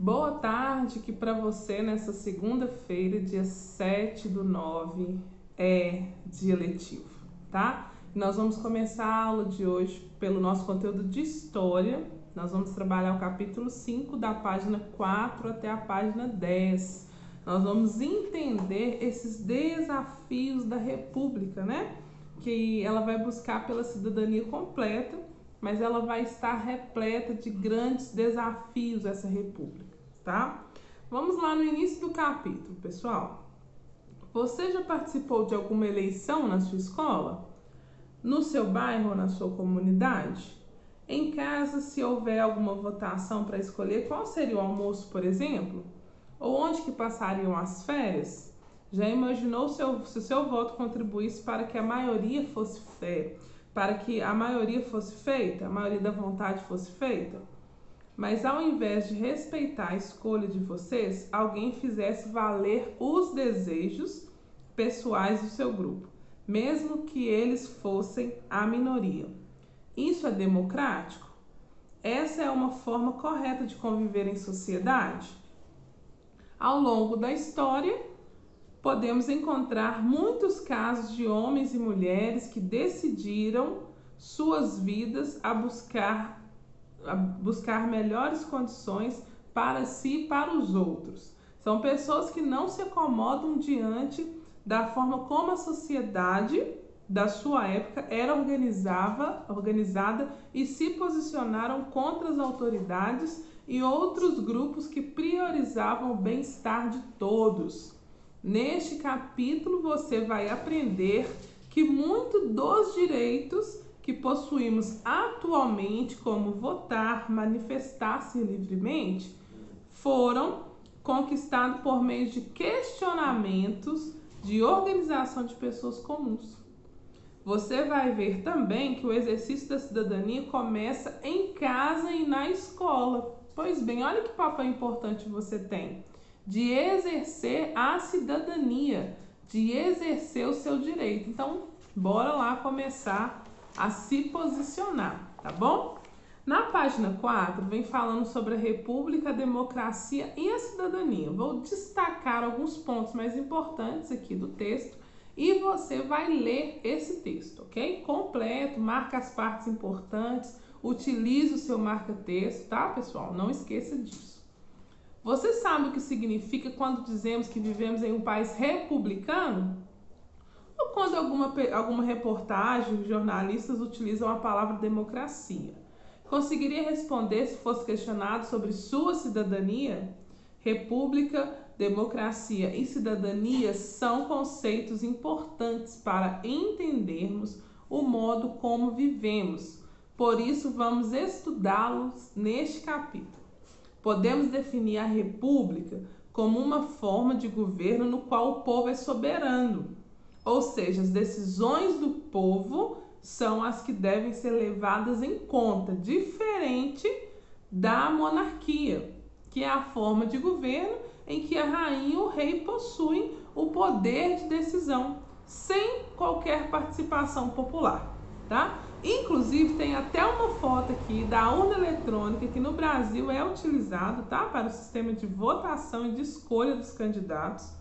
Boa tarde, que para você nessa segunda-feira, dia 7/9, é dia letivo, tá? Nós vamos começar a aula de hoje pelo nosso conteúdo de História. Nós vamos trabalhar o capítulo 5, da página 4 até a página 10. Nós vamos entender esses desafios da República, né? Que ela vai buscar pela cidadania completa, mas ela vai estar repleta de grandes desafios, essa República, tá? Vamos lá no início do capítulo, pessoal. Você já participou de alguma eleição na sua escola? No seu bairro ou na sua comunidade? Em casa, se houver alguma votação para escolher qual seria o almoço, por exemplo? Ou onde que passariam as férias? Já imaginou se o seu voto contribuísse para que a maioria fosse feita, a maioria da vontade fosse feita? Mas ao invés de respeitar a escolha de vocês, alguém fizesse valer os desejos pessoais do seu grupo, mesmo que eles fossem a minoria. Isso é democrático? Essa é uma forma correta de conviver em sociedade? Ao longo da história, podemos encontrar muitos casos de homens e mulheres que decidiram suas vidas a buscar melhores condições para si e para os outros. São pessoas que não se acomodam diante da forma como a sociedade da sua época era organizada e se posicionaram contra as autoridades e outros grupos que priorizavam o bem-estar de todos. Neste capítulo você vai aprender que muito dos direitos que possuímos atualmente, como votar, manifestar-se livremente, foram conquistados por meio de questionamentos de organização de pessoas comuns. Você vai ver também que o exercício da cidadania começa em casa e na escola. Pois bem, olha que papel importante você tem de exercer a cidadania, de exercer o seu direito. Então, bora lá começar a se posicionar, tá bom? Na página 4, vem falando sobre a República, a democracia e a cidadania. Vou destacar alguns pontos mais importantes aqui do texto e você vai ler esse texto, ok? Completo, marca as partes importantes, utilize o seu marca-texto, tá, pessoal? Não esqueça disso. Você sabe o que significa quando dizemos que vivemos em um país republicano? Ou quando alguma reportagem, jornalistas utilizam a palavra democracia? Conseguiria responder se fosse questionado sobre sua cidadania? República, democracia e cidadania são conceitos importantes para entendermos o modo como vivemos. Por isso, vamos estudá-los neste capítulo. Podemos definir a república como uma forma de governo no qual o povo é soberano, ou seja, as decisões do povo são as que devem ser levadas em conta, diferente da monarquia, que é a forma de governo em que a rainha e o rei possuem o poder de decisão, sem qualquer participação popular, tá? Inclusive, tem até uma foto aqui da urna eletrônica que no Brasil é utilizado, tá? Para o sistema de votação e de escolha dos candidatos,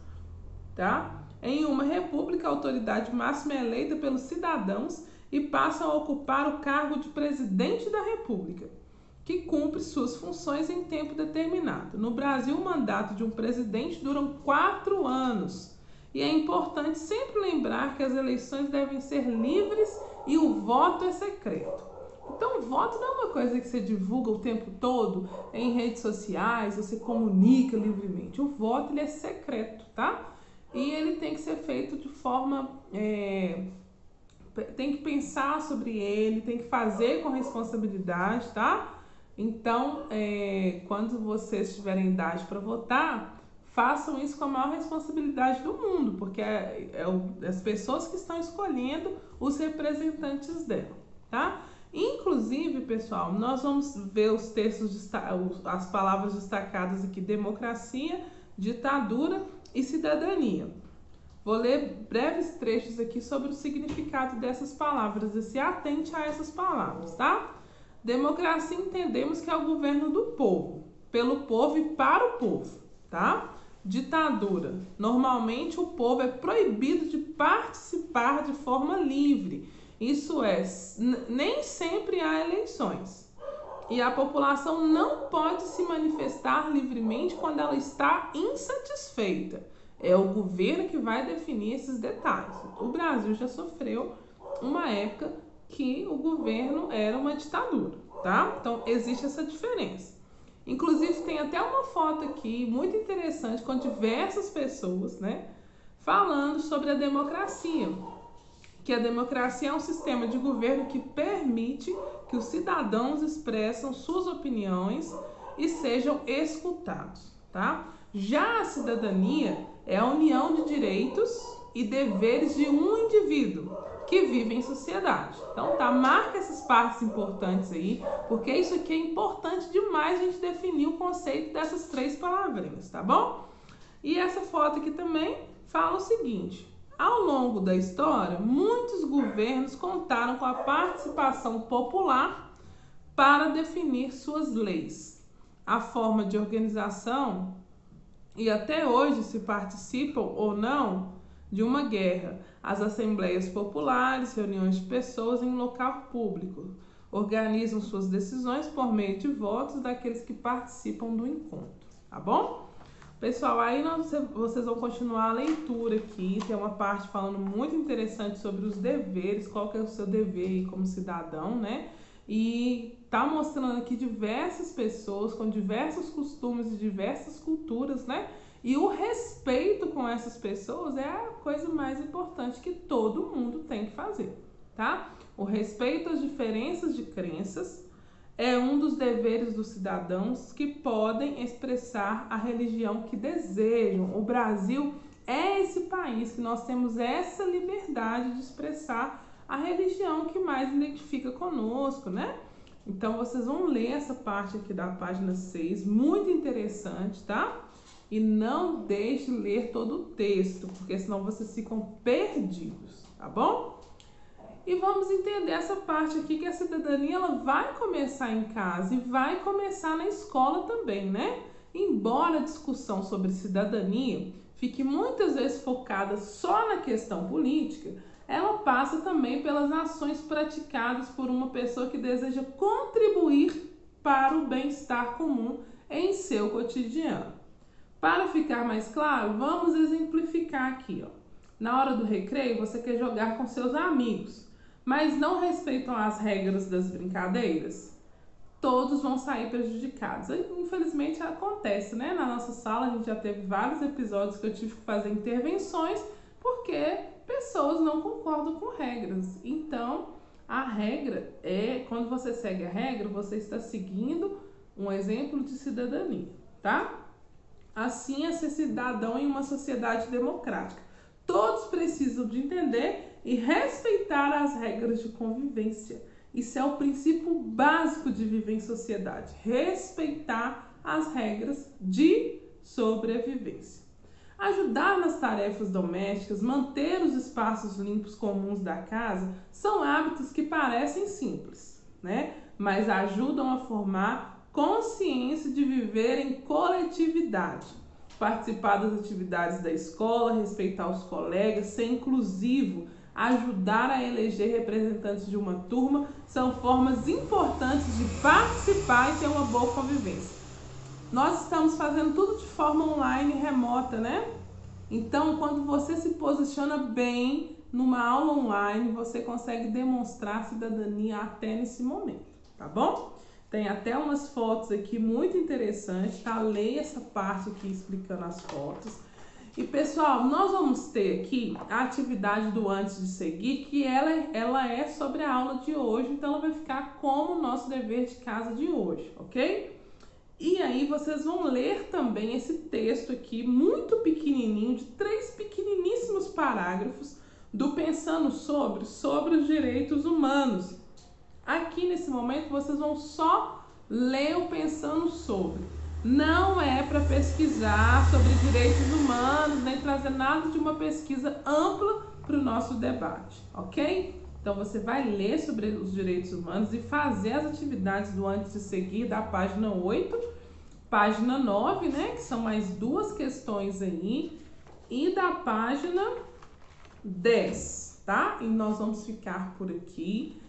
tá? Em uma república, a autoridade máxima é eleita pelos cidadãos e passam a ocupar o cargo de presidente da república, que cumpre suas funções em tempo determinado. No Brasil, o mandato de um presidente dura 4 anos. E é importante sempre lembrar que as eleições devem ser livres e o voto é secreto. Então, o voto não é uma coisa que você divulga o tempo todo em redes sociais, você comunica livremente. O voto ele é secreto, tá? E ele tem que ser feito de forma... tem que pensar sobre ele, tem que fazer com responsabilidade, tá? Então, quando vocês tiverem idade para votar, façam isso com a maior responsabilidade do mundo, porque as pessoas que estão escolhendo os representantes dela, tá? Inclusive, pessoal, nós vamos ver os textos, as palavras destacadas aqui: democracia, ditadura e cidadania. Vou ler breves trechos aqui sobre o significado dessas palavras e se atente a essas palavras, tá? Democracia entendemos que é o governo do povo. pelo povo e para o povo, tá? Ditadura. Normalmente o povo é proibido de participar de forma livre. Isso é, nem sempre há eleições. E a população não pode se manifestar livremente quando ela está insatisfeita. É o governo que vai definir esses detalhes. O Brasil já sofreu uma época que o governo era uma ditadura, tá? Então existe essa diferença. Inclusive tem até uma foto aqui muito interessante com diversas pessoas, né, falando sobre a democracia. Que a democracia é um sistema de governo que permite que os cidadãos expressam suas opiniões e sejam escutados, tá? Já a cidadania é a união de direitos e deveres de um indivíduo que vive em sociedade. Então, tá, marca essas partes importantes aí, porque isso aqui é importante demais a gente definir o conceito dessas 3 palavrinhas, tá bom? E essa foto aqui também fala o seguinte: ao longo da história, muitos governos contaram com a participação popular para definir suas leis, a forma de organização e até hoje se participam ou não de uma guerra. As assembleias populares, reuniões de pessoas em local público, organizam suas decisões por meio de votos daqueles que participam do encontro, tá bom? Pessoal, aí vocês vão continuar a leitura aqui, tem uma parte falando muito interessante sobre os deveres, qual que é o seu dever aí como cidadão, né? E tá mostrando aqui diversas pessoas com diversos costumes e diversas culturas, né? E o respeito com essas pessoas é a coisa mais importante que todo mundo tem que fazer, tá? O respeito às diferenças de crenças é um dos deveres dos cidadãos que podem expressar a religião que desejam. O Brasil é esse país que nós temos essa liberdade de expressar a religião que mais identifica conosco, né? Então, vocês vão ler essa parte aqui da página 6, muito interessante, tá? E não deixe ler todo o texto, porque senão vocês ficam perdidos, tá bom? E vamos entender essa parte aqui, que a cidadania ela vai começar em casa e vai começar na escola também, né? Embora a discussão sobre cidadania fique muitas vezes focada só na questão política, ela passa também pelas ações praticadas por uma pessoa que deseja contribuir para o bem-estar comum em seu cotidiano. Para ficar mais claro, vamos exemplificar aqui, ó. Na hora do recreio, você quer jogar com seus amigos, mas não respeitam as regras das brincadeiras, todos vão sair prejudicados. Infelizmente acontece, né? Na nossa sala a gente já teve vários episódios que eu tive que fazer intervenções porque pessoas não concordam com regras. Então, a regra é, quando você segue a regra, você está seguindo um exemplo de cidadania, tá? Assim é ser cidadão em uma sociedade democrática. Todos precisam de entender e respeitar as regras de convivência. Isso é o princípio básico de viver em sociedade. Respeitar as regras de sobrevivência. Ajudar nas tarefas domésticas, manter os espaços limpos comuns da casa, são hábitos que parecem simples, né? Mas ajudam a formar consciência de viver em coletividade. Participar das atividades da escola, respeitar os colegas, ser inclusivo, ajudar a eleger representantes de uma turma, são formas importantes de participar e ter uma boa convivência. Nós estamos fazendo tudo de forma online e remota, né? Então, quando você se posiciona bem numa aula online, você consegue demonstrar cidadania até nesse momento, tá bom? Tem até umas fotos aqui muito interessantes, tá? Leia essa parte aqui explicando as fotos. E, pessoal, nós vamos ter aqui a atividade do antes de seguir, que ela é sobre a aula de hoje, então ela vai ficar como o nosso dever de casa de hoje, ok? E aí vocês vão ler também esse texto aqui, muito pequenininho, de 3 pequeniníssimos parágrafos, do Pensando sobre os direitos humanos. Aqui nesse momento vocês vão só ler o Pensando sobre. Não é para pesquisar sobre direitos humanos, nem trazer nada de uma pesquisa ampla para o nosso debate, ok? Então você vai ler sobre os direitos humanos e fazer as atividades do antes de seguir da página 8 página 9, né, que são mais duas questões aí, e da página 10, tá? E nós vamos ficar por aqui,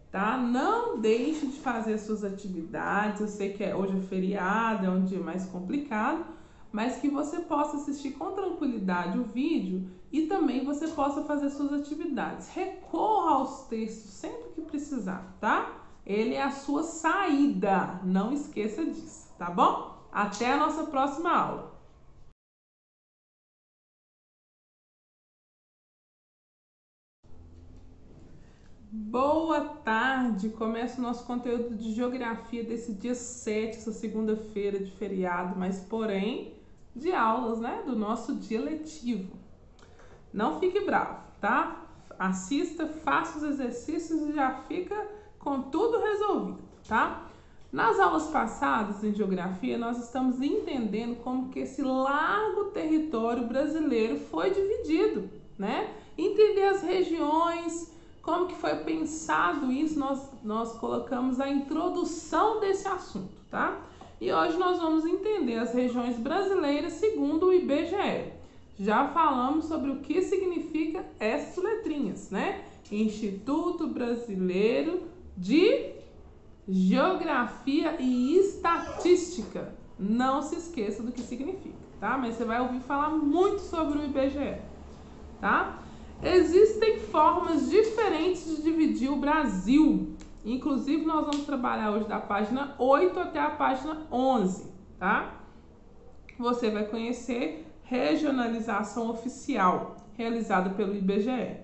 tá? Não deixe de fazer suas atividades. Eu sei que hoje é feriado, é um dia mais complicado, mas que você possa assistir com tranquilidade o vídeo e também você possa fazer suas atividades. Recorra aos textos sempre que precisar, tá? Ele é a sua saída, não esqueça disso, tá bom? Até a nossa próxima aula. Boa tarde! Começa o nosso conteúdo de geografia desse dia 7, essa segunda-feira de feriado, mas porém de aulas, né? Do nosso dia letivo. Não fique bravo, tá? Assista, faça os exercícios e já fica com tudo resolvido, tá? Nas aulas passadas em geografia, nós estamos entendendo como que esse largo território brasileiro foi dividido, né? Entender as regiões, como que foi pensado isso, nós colocamos a introdução desse assunto, tá? E hoje nós vamos entender as regiões brasileiras segundo o IBGE. Já falamos sobre o que significa essas letrinhas, né? Instituto Brasileiro de Geografia e Estatística. Não se esqueça do que significa, tá? Mas você vai ouvir falar muito sobre o IBGE, tá? Existem formas diferentes de dividir o Brasil. Inclusive, nós vamos trabalhar hoje da página 8 até a página 11, tá? Você vai conhecer regionalização oficial, realizada pelo IBGE,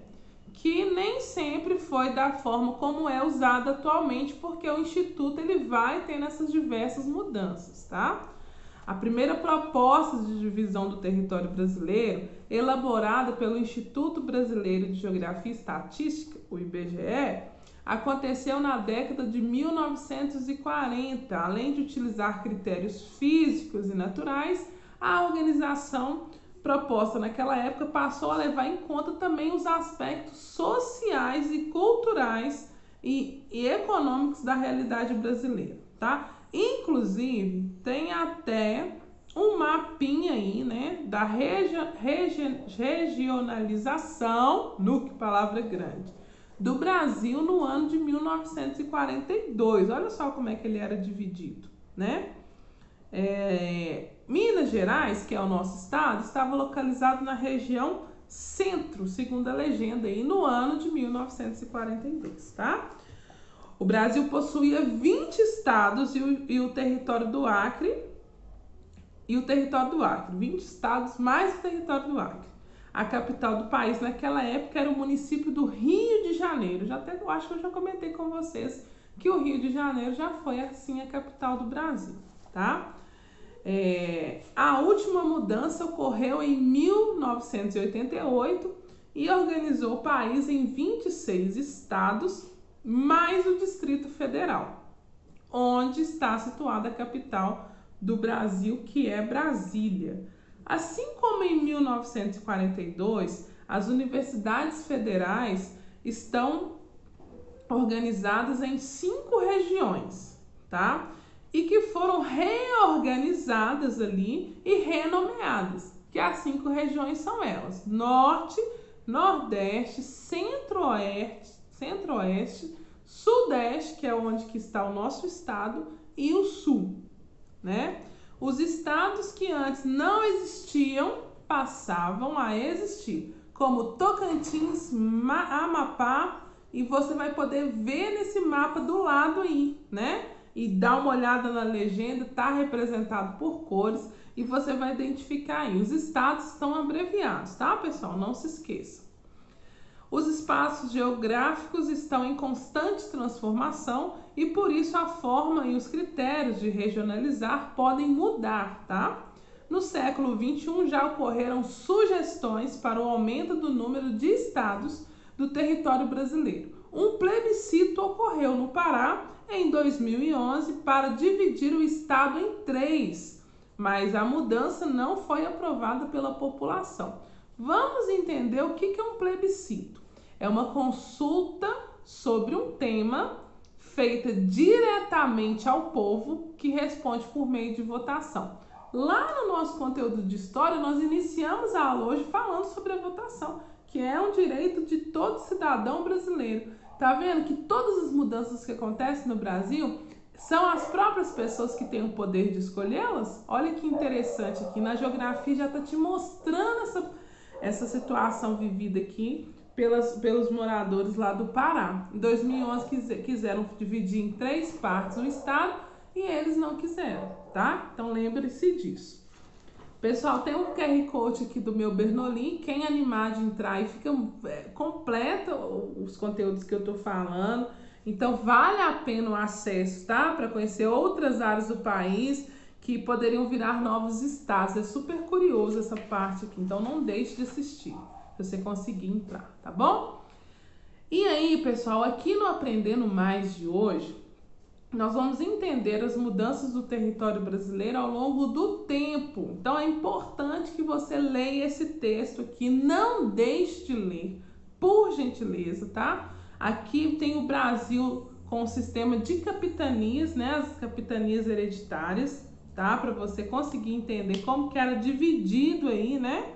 que nem sempre foi da forma como é usada atualmente, porque o Instituto ele vai tendo essas diversas mudanças, tá? A primeira proposta de divisão do território brasileiro, elaborada pelo Instituto Brasileiro de Geografia e Estatística, o IBGE, aconteceu na década de 1940. Além de utilizar critérios físicos e naturais, a organização proposta naquela época passou a levar em conta também os aspectos sociais e culturais e econômicos da realidade brasileira, tá? Inclusive, tem até um mapinha aí, né, da regionalização, que palavra grande, do Brasil no ano de 1942. Olha só como é que ele era dividido, né? Minas Gerais, que é o nosso estado, estava localizado na região centro, segundo a legenda, aí, no ano de 1942, tá? O Brasil possuía 20 estados e o território do Acre, 20 estados mais o território do Acre. A capital do país naquela época era o município do Rio de Janeiro. Eu acho que eu já comentei com vocês que o Rio de Janeiro já foi assim a capital do Brasil, tá? A última mudança ocorreu em 1988 e organizou o país em 26 estados, mais o Distrito Federal, onde está situada a capital do Brasil, que é Brasília. Assim como em 1942, as universidades federais estão organizadas em 5 regiões, tá? E que foram reorganizadas ali e renomeadas, que as 5 regiões são elas: Norte, Nordeste, Centro-Oeste, Sudeste, que é onde que está o nosso estado, e o Sul, né? Os estados que antes não existiam passavam a existir, como Tocantins, Amapá, e você vai poder ver nesse mapa do lado aí, né? E dá uma olhada na legenda, tá representado por cores e você vai identificar aí. Os estados estão abreviados, tá, pessoal? Não se esqueça. Os espaços geográficos estão em constante transformação e por isso a forma e os critérios de regionalizar podem mudar, tá? No século XXI já ocorreram sugestões para o aumento do número de estados do território brasileiro. Um plebiscito ocorreu no Pará em 2011 para dividir o estado em 3, mas a mudança não foi aprovada pela população. Vamos entender o que é um plebiscito. É uma consulta sobre um tema feita diretamente ao povo, que responde por meio de votação. Lá no nosso conteúdo de história, nós iniciamos a aula hoje falando sobre a votação, que é um direito de todo cidadão brasileiro. Tá vendo que todas as mudanças que acontecem no Brasil são as próprias pessoas que têm o poder de escolhê-las? Olha que interessante aqui, na geografia já está te mostrando essa situação vivida aqui pelos moradores lá do Pará. Em 2011 quiseram dividir em 3 partes o estado e eles não quiseram, tá? Então lembre-se disso. Pessoal, tem um QR Code aqui do meu Bernoulli, quem animar de entrar e fica completa os conteúdos que eu tô falando. Então vale a pena o acesso, tá? Para conhecer outras áreas do país que poderiam virar novos estados. É super curioso essa parte aqui, então não deixe de assistir, se você conseguir entrar, tá bom? E aí, pessoal, aqui no Aprendendo Mais de hoje, nós vamos entender as mudanças do território brasileiro ao longo do tempo. Então é importante que você leia esse texto aqui, não deixe de ler, por gentileza, tá? Aqui tem o Brasil com o sistema de capitanias, né? As capitanias hereditárias, tá? Para você conseguir entender como que era dividido aí, né?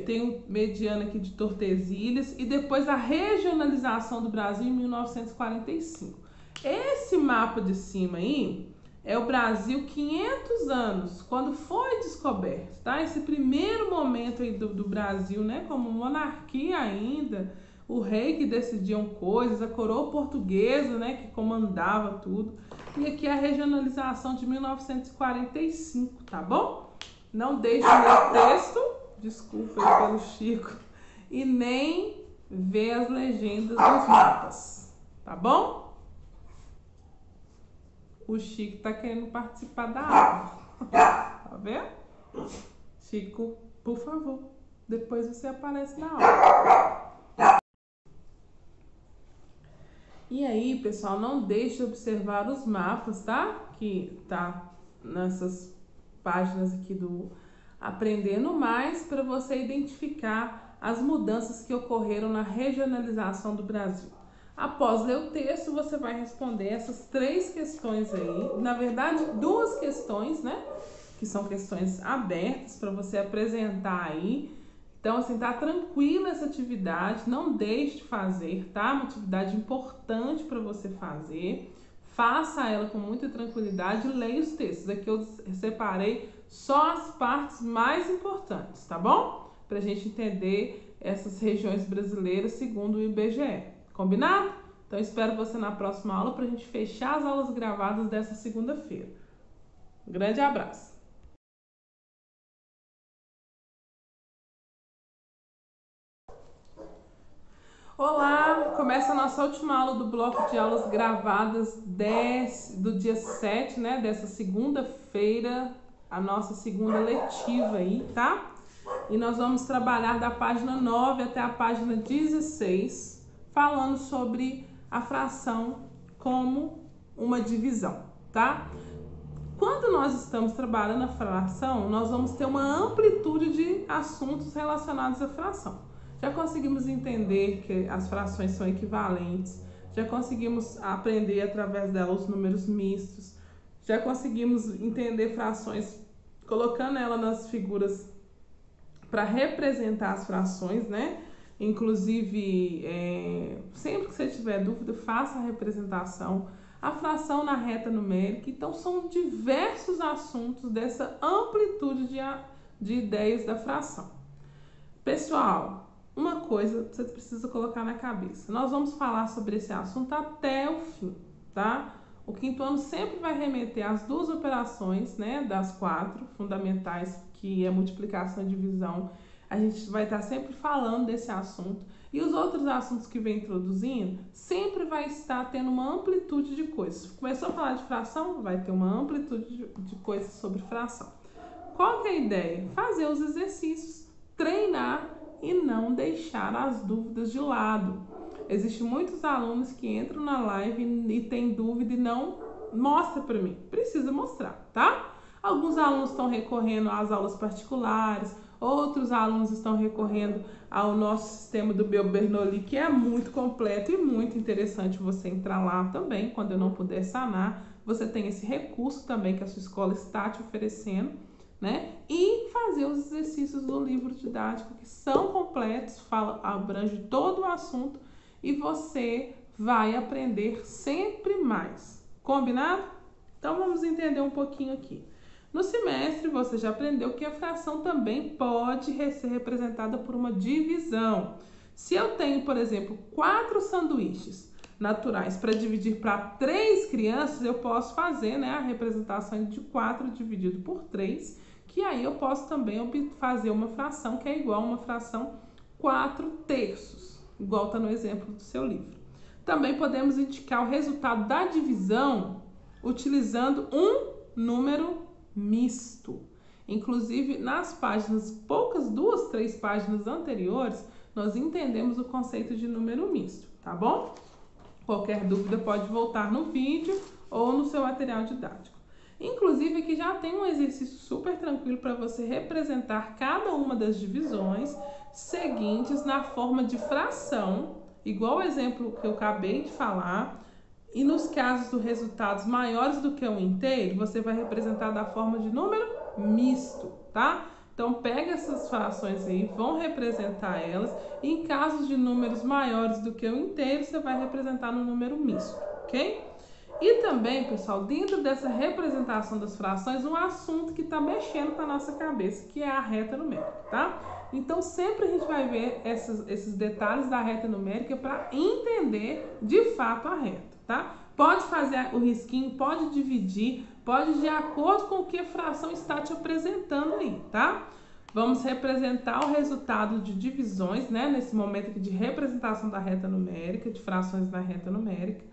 Tem o mediano aqui de Tordesilhas e depois a regionalização do Brasil em 1945. Esse mapa de cima aí é o Brasil 500 anos, quando foi descoberto, tá? Esse primeiro momento aí do Brasil, né? Como monarquia ainda, o rei que decidiam coisas, a coroa portuguesa, né? Que comandava tudo. E aqui a regionalização de 1945, tá bom? Não deixe de ler o texto, desculpa aí pelo Chico, e nem ver as legendas dos mapas, tá bom? O Chico tá querendo participar da aula. Tá vendo? Chico, por favor, depois você aparece na aula. E aí, pessoal, não deixe de observar os mapas, tá? Que tá nessas páginas aqui do Aprendendo Mais, para você identificar as mudanças que ocorreram na regionalização do Brasil. Após ler o texto, você vai responder essas 3 questões aí. Na verdade, 2 questões, né? Que são questões abertas para você apresentar aí. Então, assim, tá tranquila essa atividade, não deixe de fazer, tá? Uma atividade importante para você fazer. Faça ela com muita tranquilidade e leia os textos. Aqui eu separei só as partes mais importantes, tá bom? Pra gente entender essas regiões brasileiras segundo o IBGE. Combinado? Então, espero você na próxima aula para a gente fechar as aulas gravadas dessa segunda-feira. Um grande abraço! Olá! Começa a nossa última aula do bloco de aulas gravadas do dia 7, né? Dessa segunda-feira, a nossa segunda letiva aí, tá? E nós vamos trabalhar da página 9 até a página 16, falando sobre a fração como uma divisão, tá? Quando nós estamos trabalhando a fração, nós vamos ter uma amplitude de assuntos relacionados à fração. Já conseguimos entender que as frações são equivalentes, já conseguimos aprender através dela os números mistos, já conseguimos entender frações colocando ela nas figuras para representar as frações, né? Inclusive, sempre que você tiver dúvida, faça a representação, a fração na reta numérica. Então, são diversos assuntos dessa amplitude de ideias da fração. Pessoal, uma coisa você precisa colocar na cabeça. Nós vamos falar sobre esse assunto até o fim, tá? O quinto ano sempre vai remeter às 2 operações, né, das 4 fundamentais, que é multiplicação e divisão. A gente vai estar sempre falando desse assunto. E os outros assuntos que vem introduzindo, sempre vai estar tendo uma amplitude de coisas. Começou a falar de fração, vai ter uma amplitude de coisas sobre fração. Qual que é a ideia? Fazer os exercícios, treinar e não deixar as dúvidas de lado. Existem muitos alunos que entram na live e têm dúvida e não mostra para mim. Precisa mostrar, tá? Alguns alunos estão recorrendo às aulas particulares, Outros alunos estão recorrendo ao nosso sistema do Bernoulli, que é muito completo e muito interessante você entrar lá também. Quando eu não puder sanar, você tem esse recurso também que a sua escola está te oferecendo, né? E fazer os exercícios do livro didático, que são completos, abrange todo o assunto e você vai aprender sempre mais. Combinado? Então vamos entender um pouquinho aqui. No semestre você já aprendeu que a fração também pode ser representada por uma divisão. Se eu tenho, por exemplo, 4 sanduíches naturais para dividir para 3 crianças, eu posso fazer, né, a representação de 4 dividido por 3, que aí eu posso também fazer uma fração que é igual a uma fração 4/3, igual está no exemplo do seu livro. Também podemos indicar o resultado da divisão utilizando um número misto. Inclusive, nas páginas, poucas 2, 3 páginas anteriores, nós entendemos o conceito de número misto, tá bom? Qualquer dúvida pode voltar no vídeo ou no seu material didático. Inclusive, aqui já tem um exercício super tranquilo para você representar cada uma das divisões seguintes na forma de fração, igual o exemplo que eu acabei de falar. E nos casos dos resultados maiores do que um inteiro, você vai representar da forma de número misto, tá? Então, pega essas frações aí, vão representar elas. E em casos de números maiores do que um inteiro, você vai representar no número misto, ok? E também, pessoal, dentro dessa representação das frações, um assunto que está mexendo com a nossa cabeça, que é a reta numérica, tá? Então, sempre a gente vai ver esses detalhes da reta numérica para entender de fato a reta, tá? Pode fazer o risquinho, pode dividir, pode de acordo com o que a fração está te apresentando aí, tá? Vamos representar o resultado de divisões, né? Nesse momento aqui de representação da reta numérica, de frações na reta numérica.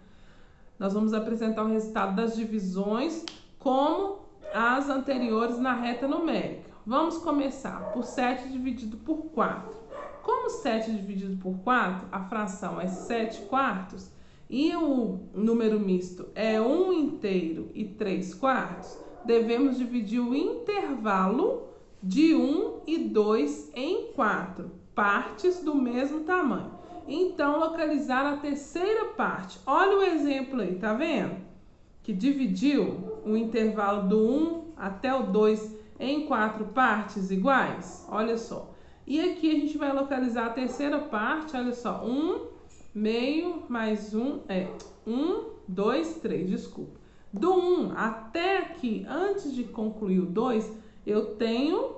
Nós vamos apresentar o resultado das divisões como as anteriores na reta numérica. Vamos começar por 7 dividido por 4. Como 7 dividido por 4, a fração é 7/4 e o número misto é 1 inteiro e 3/4, devemos dividir o intervalo de 1 e 2 em 4 partes do mesmo tamanho. Então, localizar a terceira parte. Olha o exemplo aí, tá vendo? Que dividiu o intervalo do 1 até o 2 em 4 partes iguais. Olha só. E aqui a gente vai localizar a terceira parte, olha só. 1 meio mais 1, 1, 2, 3, desculpa. Do 1 até aqui, antes de concluir o 2, eu tenho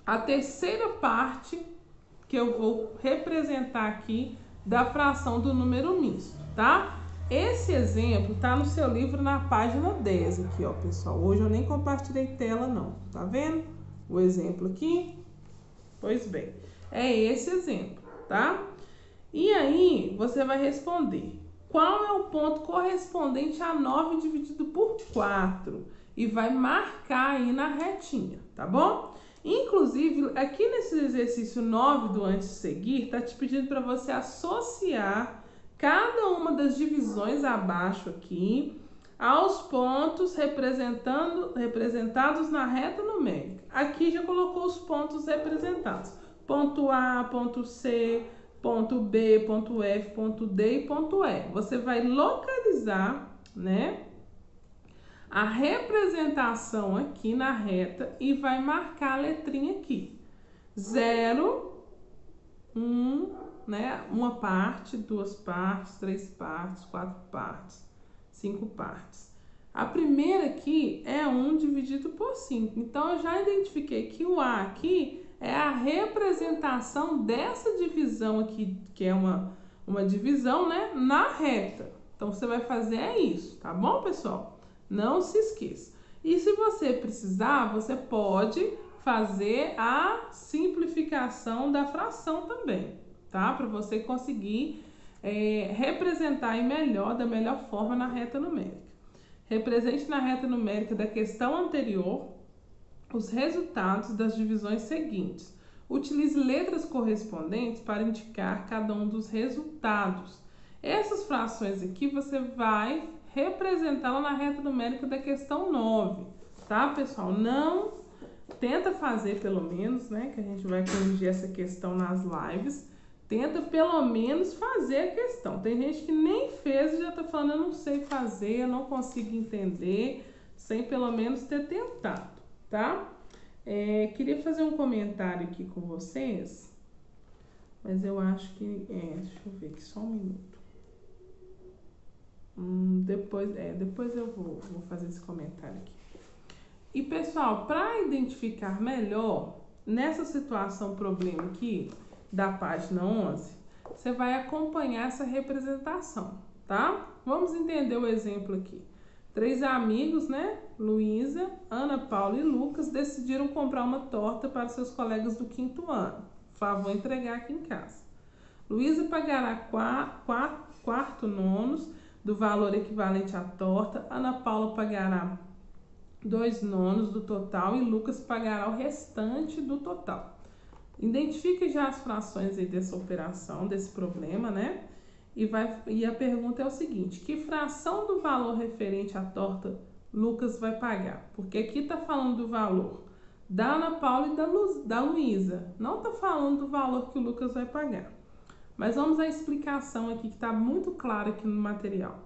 a terceira parte que eu vou representar aqui da fração do número misto, tá? Esse exemplo tá no seu livro na página 10 aqui, ó, pessoal. Hoje eu nem compartilhei tela não, tá vendo? O exemplo aqui. Pois bem, é esse exemplo, tá? E aí, você vai responder. Qual é o ponto correspondente a 9 dividido por 4? E vai marcar aí na retinha, tá bom? Inclusive, aqui nesse exercício 9 do antes de seguir, tá te pedindo para você associar cada uma das divisões abaixo aqui aos pontos representados na reta numérica. Aqui já colocou os pontos representados. Ponto A, ponto C, ponto B, ponto F, ponto D e ponto E. Você vai localizar, né, a representação aqui na reta e vai marcar a letrinha aqui. 0, 1, né? Uma parte, 2 partes, 3 partes, 4 partes, 5 partes. A primeira aqui é 1 dividido por 5. Então, eu já identifiquei que o A aqui é a representação dessa divisão aqui, que é uma divisão, né, na reta. Então, você vai fazer isso, tá bom, pessoal? Não se esqueça. E se você precisar, você pode fazer a simplificação da fração também, tá? Para você conseguir representar melhor, da melhor forma na reta numérica. Represente na reta numérica da questão anterior os resultados das divisões seguintes. Utilize letras correspondentes para indicar cada um dos resultados. Essas frações aqui você vai representá-la na reta numérica da questão 9, tá, pessoal? Não tenta fazer pelo menos, né? Que a gente vai corrigir essa questão nas lives. Tenta pelo menos fazer a questão. Tem gente que nem fez e já tá falando, eu não sei fazer, eu não consigo entender, sem pelo menos ter tentado, tá? Queria fazer um comentário aqui com vocês, mas eu acho que... deixa eu ver aqui só um minuto. Depois eu vou fazer esse comentário aqui. E pessoal, para identificar melhor, nessa situação problema aqui, da página 11, você vai acompanhar essa representação, tá? Vamos entender o exemplo aqui. 3 amigos, né? Luísa, Ana Paula e Lucas decidiram comprar uma torta para seus colegas do 5º ano. Vou entregar aqui em casa. Luísa pagará 4 nonos do valor equivalente à torta. Ana Paula pagará 2 nonos do total e Lucas pagará o restante do total. Identifique já as frações aí dessa operação, desse problema, né? E a pergunta é o seguinte: que fração do valor referente à torta Lucas vai pagar? Porque aqui está falando do valor da Ana Paula e da Luísa. Não está falando do valor que o Lucas vai pagar. Mas vamos à explicação aqui que está muito clara aqui no material.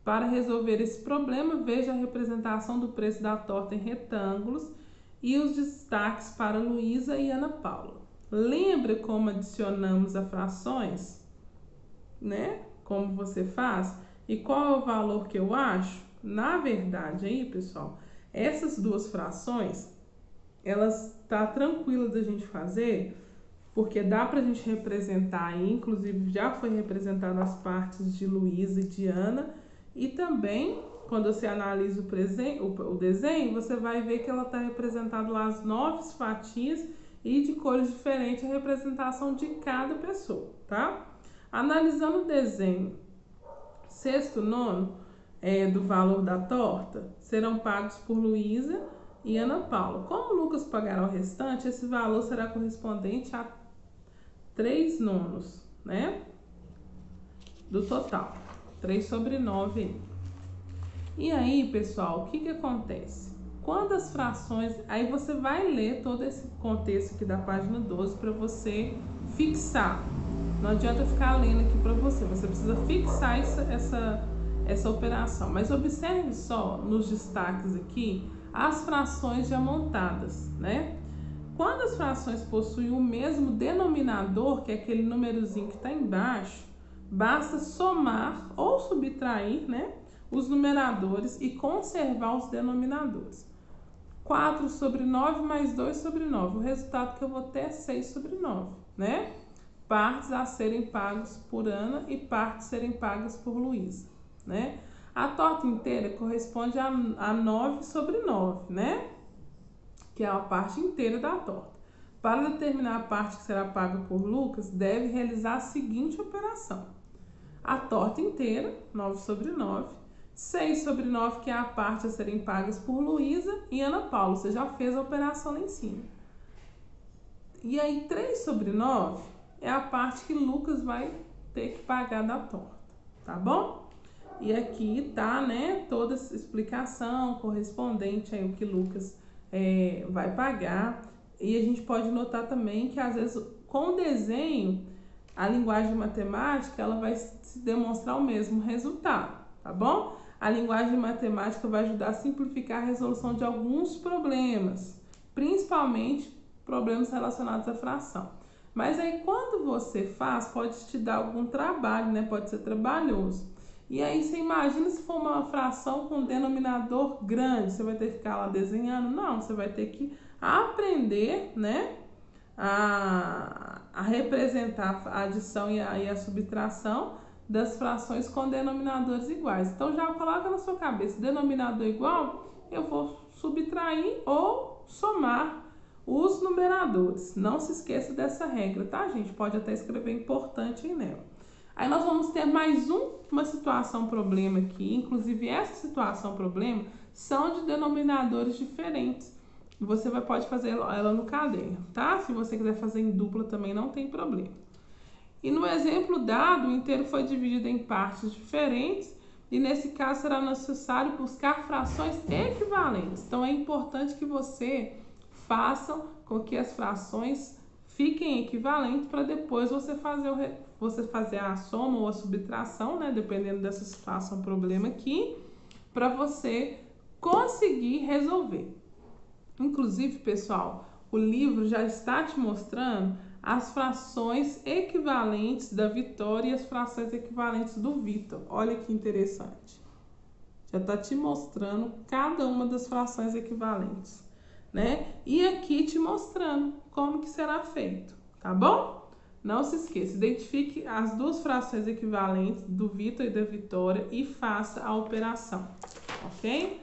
Para resolver esse problema, veja a representação do preço da torta em retângulos e os destaques para Luísa e Ana Paula. Lembra como adicionamos as frações? Né? Como você faz? E qual é o valor que eu acho? Na verdade aí, pessoal, essas duas frações, elas tá tranquila da gente fazer, porque dá pra gente representar aí, inclusive já foi representado as partes de Luísa e de Ana, e também, quando você analisa o desenho, você vai ver que ela tá representada lá as 9 fatias e de cores diferentes a representação de cada pessoa, tá? Analisando o desenho, 6º, 9º do valor da torta serão pagos por Luísa e Ana Paula. Como Lucas pagará o restante, esse valor será correspondente a 3 nonos, né? Do total, 3/9 aí. E aí, pessoal, o que acontece? Quando as frações... Aí você vai ler todo esse contexto aqui da página 12 para você fixar. Não adianta ficar lendo aqui para você. Você precisa fixar essa operação. Mas observe só nos destaques aqui as frações já montadas, né? Quando as frações possuem o mesmo denominador, que é aquele númerozinho que está embaixo, basta somar ou subtrair, né, os numeradores e conservar os denominadores. 4/9 mais 2/9. O resultado que eu vou ter é 6/9, né? Partes a serem pagas por Ana e partes a serem pagas por Luísa, né? A torta inteira corresponde a 9/9, né? Que é a parte inteira da torta. Para determinar a parte que será paga por Lucas, deve realizar a seguinte operação: a torta inteira, 9/9, 6/9, que é a parte a serem pagas por Luísa e Ana Paula. Você já fez a operação lá em cima. E aí, 3/9 é a parte que Lucas vai ter que pagar da torta, tá bom? E aqui tá, né, toda essa explicação correspondente aí o que Lucas vai pagar. E a gente pode notar também que às vezes com o desenho, a linguagem matemática, ela vai se demonstrar o mesmo resultado, tá bom? A linguagem matemática vai ajudar a simplificar a resolução de alguns problemas, principalmente problemas relacionados à fração. Mas aí quando você faz, pode te dar algum trabalho, né? Pode ser trabalhoso. E aí você imagina se for uma fração com denominador grande, você vai ter que ficar lá desenhando? Não, você vai ter que aprender, né, a representar a adição e a subtração das frações com denominadores iguais. Então já coloca na sua cabeça, denominador igual, eu vou subtrair ou somar os numeradores. Não se esqueça dessa regra, tá, gente? Pode até escrever importante aí nela. Aí nós vamos ter mais uma situação problema aqui, inclusive essa situação problema são de denominadores diferentes. Você pode fazer ela no caderno, tá? Se você quiser fazer em dupla também não tem problema. E no exemplo dado, o inteiro foi dividido em partes diferentes e nesse caso será necessário buscar frações equivalentes. Então é importante que você façam com que as frações fiquem equivalentes para depois você fazer a soma ou a subtração, né? Dependendo dessa situação, problema aqui, para você conseguir resolver. Inclusive, pessoal, o livro já está te mostrando as frações equivalentes da Vitória e as frações equivalentes do Vitor. Olha que interessante. Já está te mostrando cada uma das frações equivalentes, né? E aqui te mostrando como que será feito, tá bom? Não se esqueça, identifique as duas frações equivalentes do Vitor e da Vitória e faça a operação, ok?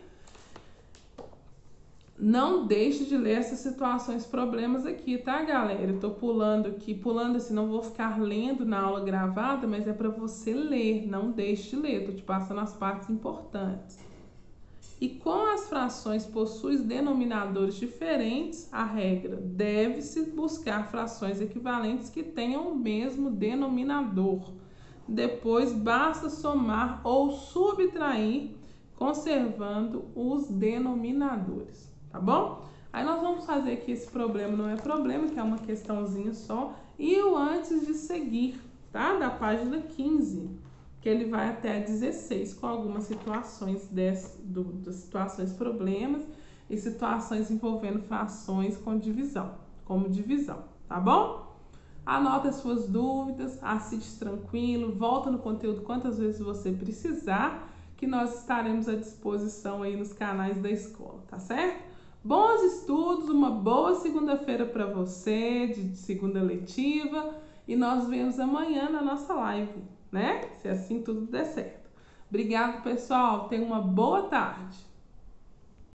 Não deixe de ler essas situações, problemas aqui, tá, galera? Eu tô pulando aqui, assim, não vou ficar lendo na aula gravada, mas é para você ler, não deixe de ler, tô te passando as partes importantes. E com as frações possuem denominadores diferentes, a regra deve-se buscar frações equivalentes que tenham o mesmo denominador. Depois basta somar ou subtrair, conservando os denominadores. Tá bom? Aí nós vamos fazer aqui esse problema não é problema, que é uma questãozinha só, e o antes de seguir, tá? Da página 15, que ele vai até a 16, com algumas situações das situações problemas e situações envolvendo frações com divisão, como divisão, tá bom? Anota as suas dúvidas, assiste tranquilo, volta no conteúdo quantas vezes você precisar, que nós estaremos à disposição aí nos canais da escola, tá certo? Bons estudos, uma boa segunda-feira para você, de segunda letiva, e nós vemos amanhã na nossa live, né? Se assim tudo der certo. Obrigado, pessoal. Tenha uma boa tarde.